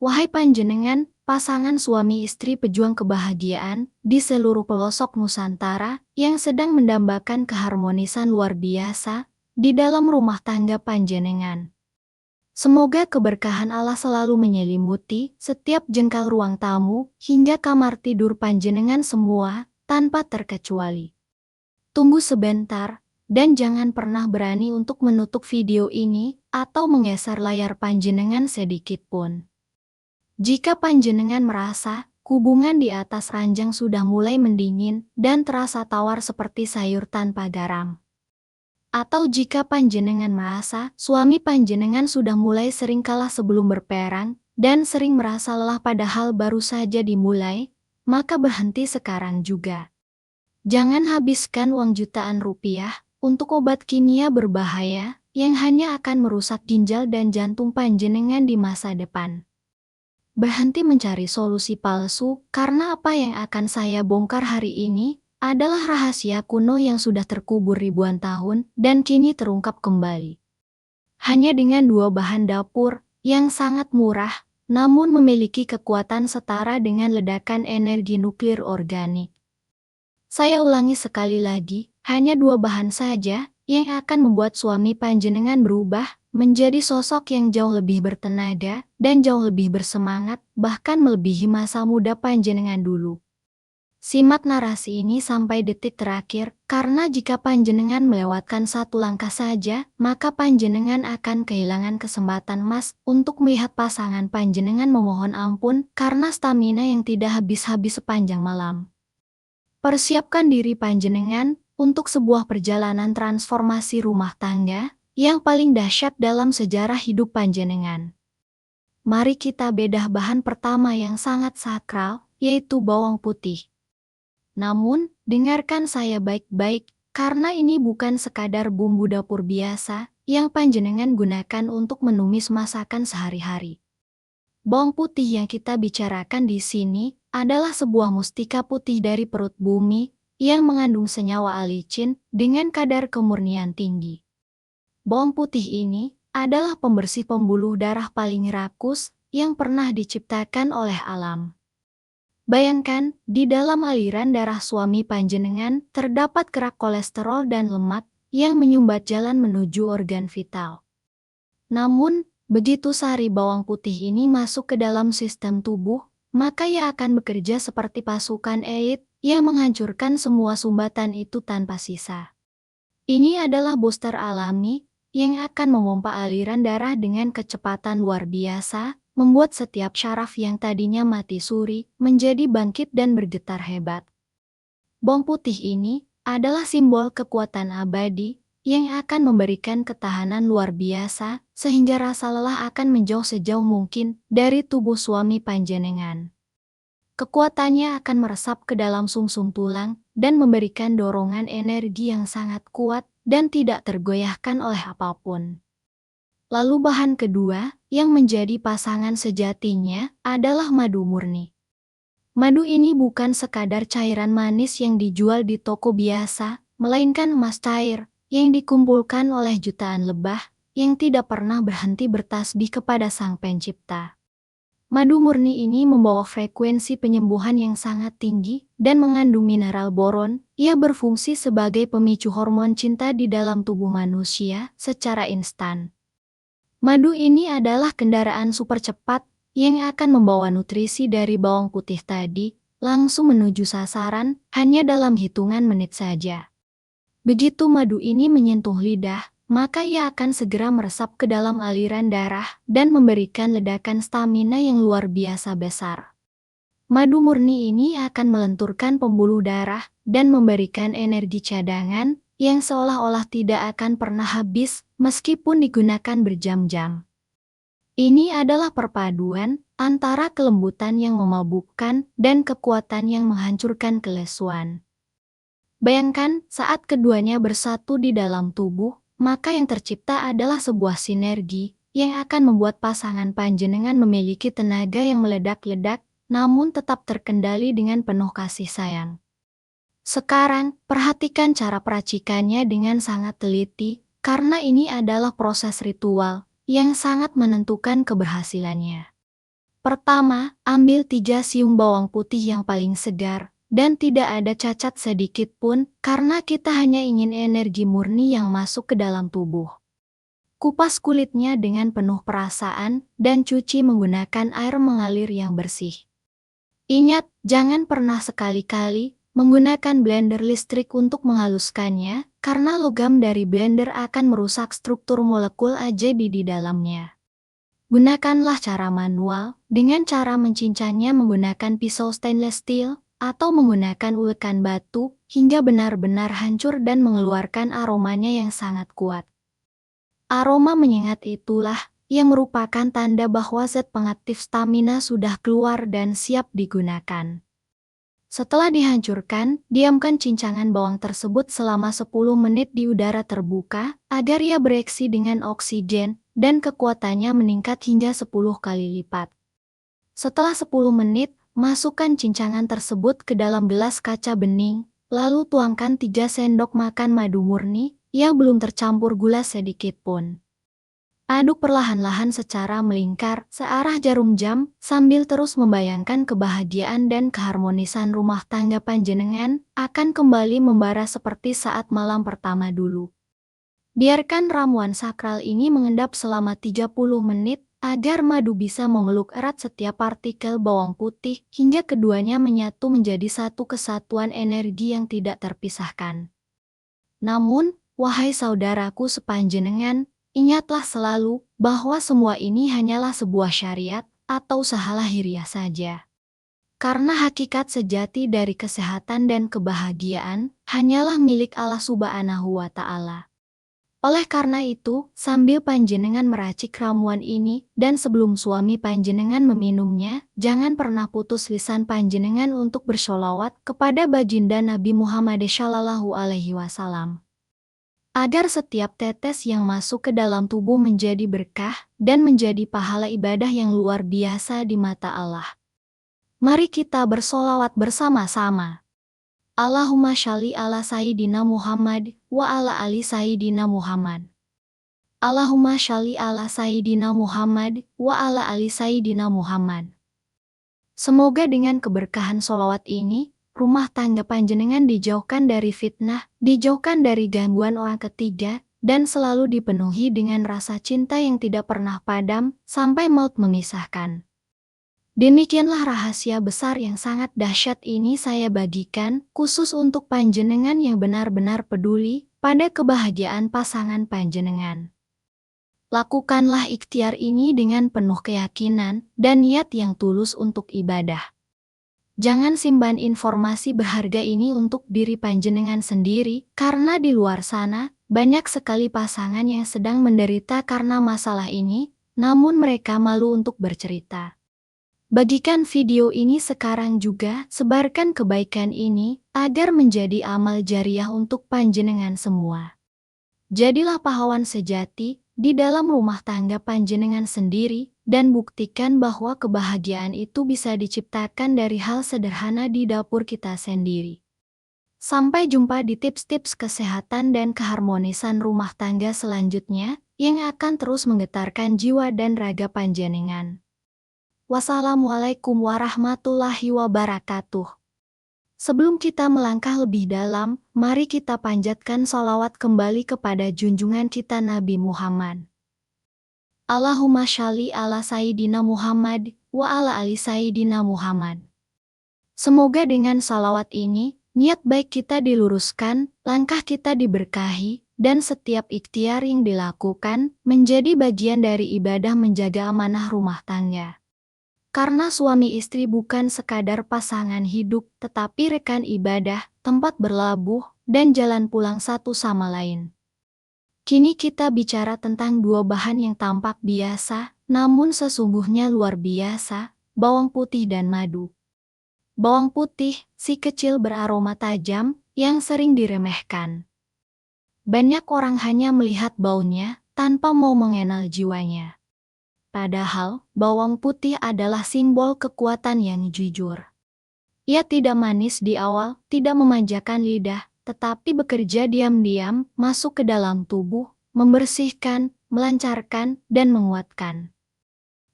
Wahai panjenengan, pasangan suami istri pejuang kebahagiaan di seluruh pelosok Nusantara yang sedang mendambakan keharmonisan luar biasa di dalam rumah tangga panjenengan. Semoga keberkahan Allah selalu menyelimuti setiap jengkal ruang tamu hingga kamar tidur panjenengan semua, tanpa terkecuali. Tunggu sebentar, dan jangan pernah berani untuk menutup video ini atau menggeser layar panjenengan sedikit pun. Jika panjenengan merasa hubungan di atas ranjang sudah mulai mendingin dan terasa tawar seperti sayur tanpa garam. Atau jika panjenengan merasa suami panjenengan sudah mulai sering kalah sebelum berperang dan sering merasa lelah padahal baru saja dimulai, maka berhenti sekarang juga. Jangan habiskan uang jutaan rupiah untuk obat kimia berbahaya yang hanya akan merusak ginjal dan jantung panjenengan di masa depan. Berhenti mencari solusi palsu karena apa yang akan saya bongkar hari ini adalah rahasia kuno yang sudah terkubur ribuan tahun dan kini terungkap kembali. Hanya dengan dua bahan dapur yang sangat murah, namun memiliki kekuatan setara dengan ledakan energi nuklir organik. Saya ulangi sekali lagi, hanya dua bahan saja yang akan membuat suami panjenengan berubah menjadi sosok yang jauh lebih bertenaga dan jauh lebih bersemangat, bahkan melebihi masa muda panjenengan dulu. Simak narasi ini sampai detik terakhir, karena jika panjenengan melewatkan satu langkah saja, maka panjenengan akan kehilangan kesempatan emas untuk melihat pasangan panjenengan memohon ampun karena stamina yang tidak habis-habis sepanjang malam. Persiapkan diri panjenengan untuk sebuah perjalanan transformasi rumah tangga yang paling dahsyat dalam sejarah hidup panjenengan. Mari kita bedah bahan pertama yang sangat sakral, yaitu bawang putih. Namun, dengarkan saya baik-baik, karena ini bukan sekadar bumbu dapur biasa yang panjenengan gunakan untuk menumis masakan sehari-hari. Bawang putih yang kita bicarakan di sini adalah sebuah mustika putih dari perut bumi yang mengandung senyawa alicin dengan kadar kemurnian tinggi. Bawang putih ini adalah pembersih pembuluh darah paling rakus yang pernah diciptakan oleh alam. Bayangkan, di dalam aliran darah suami panjenengan terdapat kerak kolesterol dan lemak yang menyumbat jalan menuju organ vital. Namun, begitu sari bawang putih ini masuk ke dalam sistem tubuh, maka ia akan bekerja seperti pasukan elit yang menghancurkan semua sumbatan itu tanpa sisa. Ini adalah booster alami yang akan memompa aliran darah dengan kecepatan luar biasa, membuat setiap syaraf yang tadinya mati suri menjadi bangkit dan bergetar hebat. Bawang putih ini adalah simbol kekuatan abadi yang akan memberikan ketahanan luar biasa sehingga rasa lelah akan menjauh sejauh mungkin dari tubuh suami panjenengan. Kekuatannya akan meresap ke dalam sumsum tulang dan memberikan dorongan energi yang sangat kuat dan tidak tergoyahkan oleh apapun. Lalu bahan kedua yang menjadi pasangan sejatinya adalah madu murni. Madu ini bukan sekadar cairan manis yang dijual di toko biasa, melainkan emas cair yang dikumpulkan oleh jutaan lebah yang tidak pernah berhenti bertasbih kepada Sang Pencipta. Madu murni ini membawa frekuensi penyembuhan yang sangat tinggi dan mengandung mineral boron. Ia berfungsi sebagai pemicu hormon cinta di dalam tubuh manusia secara instan. Madu ini adalah kendaraan super cepat yang akan membawa nutrisi dari bawang putih tadi langsung menuju sasaran hanya dalam hitungan menit saja. Begitu madu ini menyentuh lidah, maka ia akan segera meresap ke dalam aliran darah dan memberikan ledakan stamina yang luar biasa besar. Madu murni ini akan melenturkan pembuluh darah dan memberikan energi cadangan yang seolah-olah tidak akan pernah habis meskipun digunakan berjam-jam. Ini adalah perpaduan antara kelembutan yang memabukkan dan kekuatan yang menghancurkan kelesuan. Bayangkan saat keduanya bersatu di dalam tubuh, maka yang tercipta adalah sebuah sinergi yang akan membuat pasangan panjenengan memiliki tenaga yang meledak-ledak namun tetap terkendali dengan penuh kasih sayang. Sekarang, perhatikan cara peracikannya dengan sangat teliti, karena ini adalah proses ritual yang sangat menentukan keberhasilannya. Pertama, ambil 3 siung bawang putih yang paling segar, dan tidak ada cacat sedikit pun, karena kita hanya ingin energi murni yang masuk ke dalam tubuh. Kupas kulitnya dengan penuh perasaan, dan cuci menggunakan air mengalir yang bersih. Ingat, jangan pernah sekali-kali menggunakan blender listrik untuk menghaluskannya, karena logam dari blender akan merusak struktur molekul AJB di dalamnya. Gunakanlah cara manual, dengan cara mencincangnya menggunakan pisau stainless steel, atau menggunakan ulekan batu, hingga benar-benar hancur dan mengeluarkan aromanya yang sangat kuat. Aroma menyengat itulah yang merupakan tanda bahwa zat pengaktif stamina sudah keluar dan siap digunakan. Setelah dihancurkan, diamkan cincangan bawang tersebut selama 10 menit di udara terbuka, agar ia bereaksi dengan oksigen, dan kekuatannya meningkat hingga 10 kali lipat. Setelah 10 menit, masukkan cincangan tersebut ke dalam gelas kaca bening, lalu tuangkan 3 sendok makan madu murni, yang belum tercampur gula sedikit pun. Aduk perlahan-lahan secara melingkar searah jarum jam, sambil terus membayangkan kebahagiaan dan keharmonisan rumah tangga panjenengan akan kembali membara seperti saat malam pertama dulu. Biarkan ramuan sakral ini mengendap selama 30 menit, agar madu bisa memeluk erat setiap partikel bawang putih, hingga keduanya menyatu menjadi satu kesatuan energi yang tidak terpisahkan. Namun, wahai saudaraku sepanjenengan, ingatlah selalu bahwa semua ini hanyalah sebuah syariat atau usaha lahiriah saja. Karena hakikat sejati dari kesehatan dan kebahagiaan hanyalah milik Allah Subhanahu wa Ta'ala. Oleh karena itu, sambil panjenengan meracik ramuan ini, dan sebelum suami panjenengan meminumnya, jangan pernah putus lisan panjenengan untuk bersholawat kepada baginda Nabi Muhammad Shallallahu Alaihi Wasallam. Agar setiap tetes yang masuk ke dalam tubuh menjadi berkah, dan menjadi pahala ibadah yang luar biasa di mata Allah. Mari kita bersolawat bersama-sama. Allahumma shalli ala Sayyidina Muhammad, wa ala ali Sayyidina Muhammad. Allahumma shalli ala Sayyidina Muhammad, wa ala ali Sayyidina Muhammad. Semoga dengan keberkahan solawat ini, rumah tangga panjenengan dijauhkan dari fitnah, dijauhkan dari gangguan orang ketiga, dan selalu dipenuhi dengan rasa cinta yang tidak pernah padam, sampai maut memisahkan. Demikianlah rahasia besar yang sangat dahsyat ini saya bagikan, khusus untuk panjenengan yang benar-benar peduli pada kebahagiaan pasangan panjenengan. Lakukanlah ikhtiar ini dengan penuh keyakinan dan niat yang tulus untuk ibadah. Jangan simpan informasi berharga ini untuk diri panjenengan sendiri, karena di luar sana, banyak sekali pasangan yang sedang menderita karena masalah ini, namun mereka malu untuk bercerita. Bagikan video ini sekarang juga, sebarkan kebaikan ini, agar menjadi amal jariah untuk panjenengan semua. Jadilah pahlawan sejati di dalam rumah tangga panjenengan sendiri, dan buktikan bahwa kebahagiaan itu bisa diciptakan dari hal sederhana di dapur kita sendiri. Sampai jumpa di tips-tips kesehatan dan keharmonisan rumah tangga selanjutnya, yang akan terus menggetarkan jiwa dan raga panjenengan. Wassalamualaikum warahmatullahi wabarakatuh. Sebelum kita melangkah lebih dalam, mari kita panjatkan salawat kembali kepada junjungan kita Nabi Muhammad. Allahumma shalli ala Sayyidina Muhammad, wa ala ali Sayyidina Muhammad. Semoga dengan salawat ini, niat baik kita diluruskan, langkah kita diberkahi, dan setiap ikhtiar yang dilakukan, menjadi bagian dari ibadah menjaga amanah rumah tangga. Karena suami istri bukan sekadar pasangan hidup, tetapi rekan ibadah, tempat berlabuh, dan jalan pulang satu sama lain. Kini kita bicara tentang dua bahan yang tampak biasa, namun sesungguhnya luar biasa, bawang putih dan madu. Bawang putih, si kecil beraroma tajam, yang sering diremehkan. Banyak orang hanya melihat baunya, tanpa mau mengenal jiwanya. Padahal, bawang putih adalah simbol kekuatan yang jujur. Ia tidak manis di awal, tidak memanjakan lidah, tetapi bekerja diam-diam, masuk ke dalam tubuh, membersihkan, melancarkan, dan menguatkan.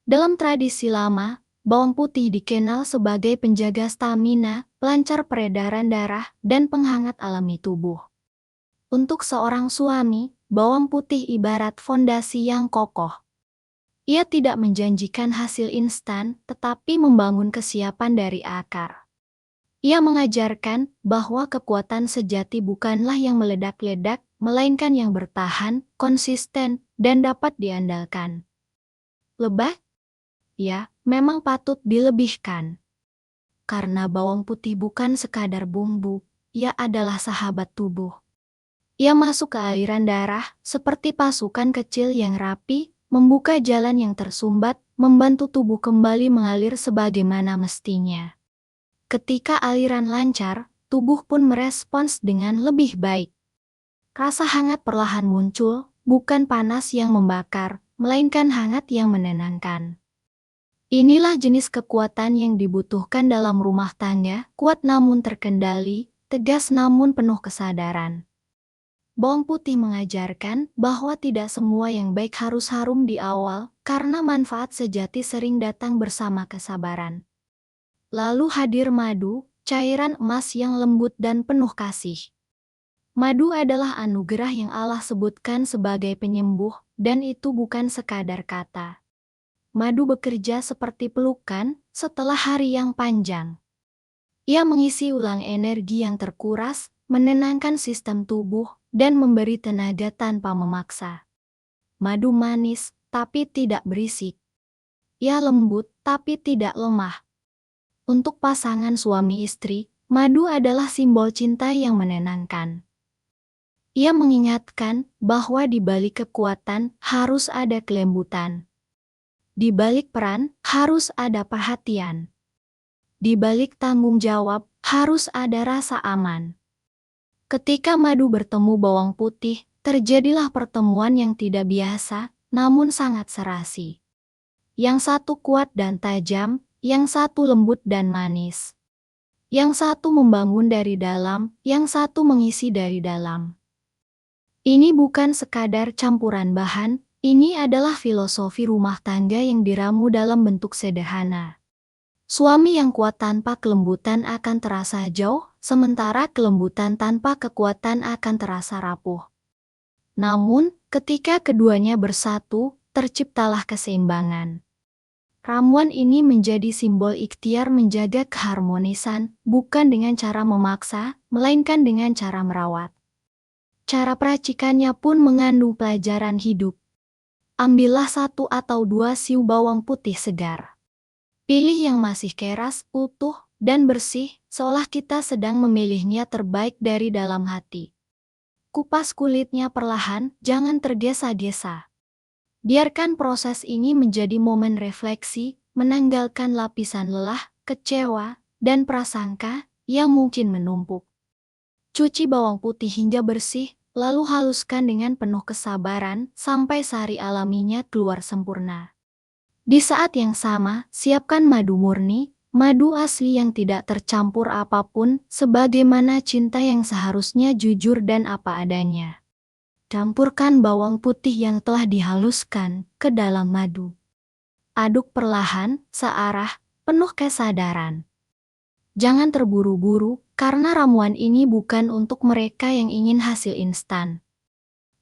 Dalam tradisi lama, Bawang putih dikenal sebagai penjaga stamina, pelancar peredaran darah, dan penghangat alami tubuh. Untuk seorang suami, bawang putih ibarat fondasi yang kokoh. Ia tidak menjanjikan hasil instan, tetapi membangun kesiapan dari akar. Ia mengajarkan bahwa kekuatan sejati bukanlah yang meledak-ledak, melainkan yang bertahan, konsisten, dan dapat diandalkan. Lebah? Ya, memang patut dilebihkan. Karena bawang putih bukan sekadar bumbu, ia adalah sahabat tubuh. Ia masuk ke aliran darah, seperti pasukan kecil yang rapi, membuka jalan yang tersumbat, membantu tubuh kembali mengalir sebagaimana mestinya. Ketika aliran lancar, tubuh pun merespons dengan lebih baik. Rasa hangat perlahan muncul, bukan panas yang membakar, melainkan hangat yang menenangkan. Inilah jenis kekuatan yang dibutuhkan dalam rumah tangga, kuat namun terkendali, tegas namun penuh kesadaran. Bawang putih mengajarkan bahwa tidak semua yang baik harus harum di awal, karena manfaat sejati sering datang bersama kesabaran. Lalu hadir madu, cairan emas yang lembut dan penuh kasih. Madu adalah anugerah yang Allah sebutkan sebagai penyembuh, dan itu bukan sekadar kata. Madu bekerja seperti pelukan setelah hari yang panjang. Ia mengisi ulang energi yang terkuras, menenangkan sistem tubuh, dan memberi tenaga tanpa memaksa. Madu manis, tapi tidak berisik. Ia lembut, tapi tidak lemah. Untuk pasangan suami istri, madu adalah simbol cinta yang menenangkan. Ia mengingatkan bahwa di balik kekuatan harus ada kelembutan. Di balik peran harus ada perhatian. Di balik tanggung jawab harus ada rasa aman. Ketika madu bertemu bawang putih, terjadilah pertemuan yang tidak biasa, namun sangat serasi. Yang satu kuat dan tajam, yang satu lembut dan manis. Yang satu membangun dari dalam, yang satu mengisi dari dalam. Ini bukan sekadar campuran bahan, ini adalah filosofi rumah tangga yang diramu dalam bentuk sederhana. Suami yang kuat tanpa kelembutan akan terasa jauh, sementara kelembutan tanpa kekuatan akan terasa rapuh. Namun, ketika keduanya bersatu, terciptalah keseimbangan. Ramuan ini menjadi simbol ikhtiar menjaga keharmonisan, bukan dengan cara memaksa, melainkan dengan cara merawat. Cara peracikannya pun mengandung pelajaran hidup. Ambillah 1 atau 2 siu bawang putih segar. Pilih yang masih keras, utuh, dan bersih, seolah kita sedang memilihnya terbaik dari dalam hati. Kupas kulitnya perlahan, jangan tergesa-gesa. Biarkan proses ini menjadi momen refleksi, menanggalkan lapisan lelah, kecewa, dan prasangka yang mungkin menumpuk. Cuci bawang putih hingga bersih, lalu haluskan dengan penuh kesabaran sampai sari alaminya keluar sempurna. Di saat yang sama, siapkan madu murni, madu asli yang tidak tercampur apapun, sebagaimana cinta yang seharusnya jujur dan apa adanya. Campurkan bawang putih yang telah dihaluskan ke dalam madu. Aduk perlahan, searah, penuh kesadaran. Jangan terburu-buru, karena ramuan ini bukan untuk mereka yang ingin hasil instan.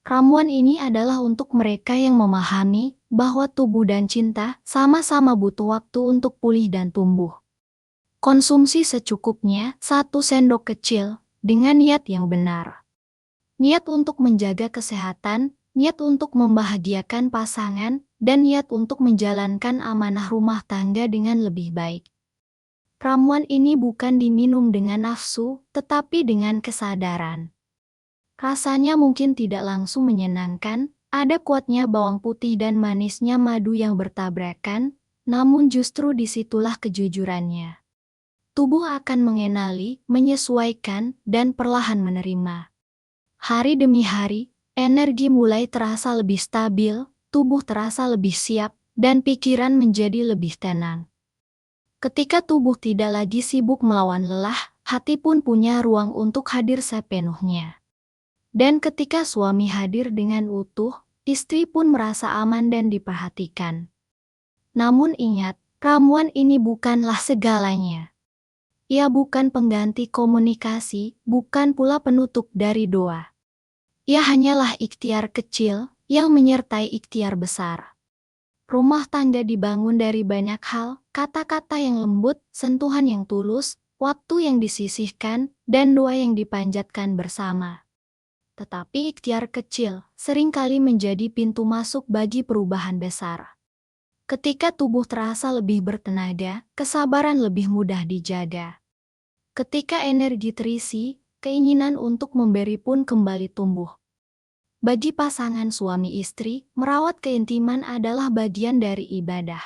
Ramuan ini adalah untuk mereka yang memahami bahwa tubuh dan cinta sama-sama butuh waktu untuk pulih dan tumbuh. Konsumsi secukupnya, 1 sendok kecil, dengan niat yang benar. Niat untuk menjaga kesehatan, niat untuk membahagiakan pasangan, dan niat untuk menjalankan amanah rumah tangga dengan lebih baik. Ramuan ini bukan diminum dengan nafsu, tetapi dengan kesadaran. Rasanya mungkin tidak langsung menyenangkan, ada kuatnya bawang putih dan manisnya madu yang bertabrakan, namun justru disitulah kejujurannya. Tubuh akan mengenali, menyesuaikan, dan perlahan menerima. Hari demi hari, energi mulai terasa lebih stabil, tubuh terasa lebih siap, dan pikiran menjadi lebih tenang. Ketika tubuh tidak lagi sibuk melawan lelah, hati pun punya ruang untuk hadir sepenuhnya. Dan ketika suami hadir dengan utuh, istri pun merasa aman dan diperhatikan. Namun ingat, Ramuan ini bukanlah segalanya. Ia bukan pengganti komunikasi, bukan pula penutup dari doa. Ia hanyalah ikhtiar kecil yang menyertai ikhtiar besar. Rumah tangga dibangun dari banyak hal, kata-kata yang lembut, sentuhan yang tulus, waktu yang disisihkan, dan doa yang dipanjatkan bersama. Tetapi ikhtiar kecil seringkali menjadi pintu masuk bagi perubahan besar. Ketika tubuh terasa lebih bertenaga, kesabaran lebih mudah dijaga. Ketika energi terisi, keinginan untuk memberi pun kembali tumbuh. Bagi pasangan suami istri, merawat keintiman adalah bagian dari ibadah.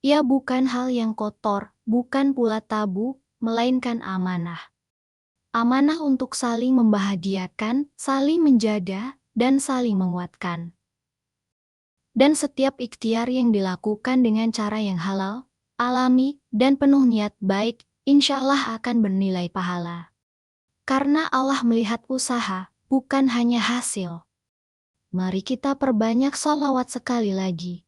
Ia bukan hal yang kotor, bukan pula tabu, melainkan amanah. Amanah untuk saling membahagiakan, saling menjaga, dan saling menguatkan. Dan setiap ikhtiar yang dilakukan dengan cara yang halal, alami, dan penuh niat baik, insya Allah akan bernilai pahala. Karena Allah melihat usaha, bukan hanya hasil. Mari kita perbanyak sholawat sekali lagi.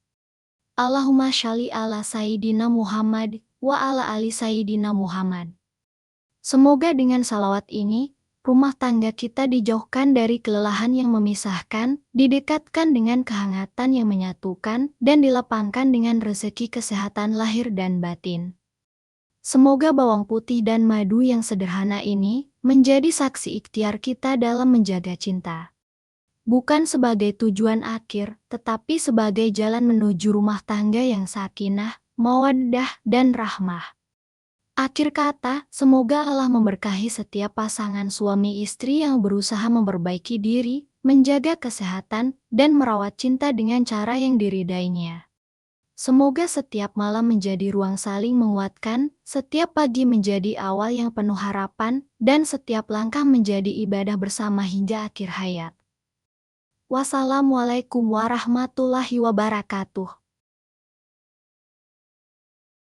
Allahumma sholli ala Sayyidina Muhammad, wa ala ali Sayyidina Muhammad. Semoga dengan salawat ini, rumah tangga kita dijauhkan dari kelelahan yang memisahkan, didekatkan dengan kehangatan yang menyatukan, dan dilapangkan dengan rezeki kesehatan lahir dan batin. Semoga bawang putih dan madu yang sederhana ini menjadi saksi ikhtiar kita dalam menjaga cinta. Bukan sebagai tujuan akhir, tetapi sebagai jalan menuju rumah tangga yang sakinah, mawaddah, dan rahmah. Akhir kata, semoga Allah memberkahi setiap pasangan suami istri yang berusaha memperbaiki diri, menjaga kesehatan, dan merawat cinta dengan cara yang diridainya. Semoga setiap malam menjadi ruang saling menguatkan, setiap pagi menjadi awal yang penuh harapan, dan setiap langkah menjadi ibadah bersama hingga akhir hayat. Wassalamualaikum warahmatullahi wabarakatuh.